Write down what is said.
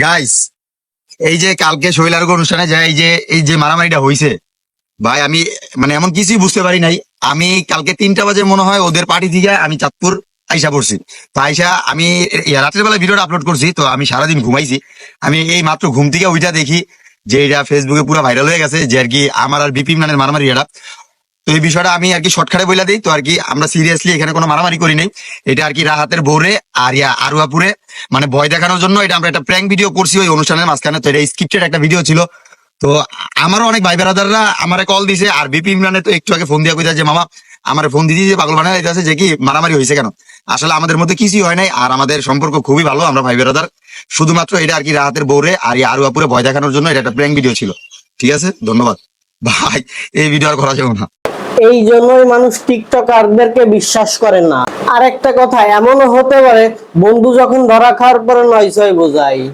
Guys, এই যে কালকে শৈলার অনুষ্ঠানে যায় এই যে মারামারিটা হইছে, ভাই আমি মানে এমন কিছুই বুঝতে পারি নাই। আমি কালকে 3টা বাজে মনে হয় ওদের পার্টি থেকে আমি চাঁদপুর আইসা পড়ছি। তো আইসা আমি রাত্রের বেলা ভিডিওটা আপলোড করছি, তো আমি সারাদিন ঘুমাইছি। আমি এই মাত্র ঘুম থেকে ওইটা দেখি যে এটা ফেসবুকে পুরো ভাইরাল হয়ে গেছে, যে আর কি আমার আর বিপি ইমরানের মারামারি এটা। তো এই বিষয়টা আমি আর কি শর্টকাটে বইলা দিই। তো আর কি আমরা সিরিয়াসলি এখানে কোনো মারামারি করি নাই। এটা আর কি রাহাতের বউরে আর আরুয়াপুরে মানে ভয় দেখানোর জন্য এটা আমরা একটা প্র্যাঙ্ক ভিডিও করছি ওই অনুষ্ঠানের মাঝখানে। তো এটা স্ক্রিপ্টেড একটা ভিডিও ছিল। তো আমারও অনেক ভাই বেড়াদাররা আমারে কল দিছে, আর বিপি ইমরানে তো একটু আগে ফোন দিয়া কইতা যে মামা আমার ফোন দিদি যে পাগল বানায় যাচ্ছে যে কি মারামারি হয়েছে কেন। আসলে আমাদের মধ্যে কিছুই হয় নাই, আর আমাদের সম্পর্ক খুবই ভালো, আমরা ভাই বেড়াদার। শুধুমাত্র এটা আর কি রাহাতের বউরে আর আরুয়াপুরে ভয় দেখানোর জন্য এটা একটা প্র্যাঙ্ক ভিডিও ছিল। ঠিক আছে, ধন্যবাদ ভাই। এই ভিডিও আর করা যাবে না। এই জন্যই মানুষ টিকটকারদেরকে বিশ্বাস করে না। আর একটা কথা এমনও হতে পারে, বন্ধু যখন ধরা খাওয়ার পরে নয় ছয় বোঝায়।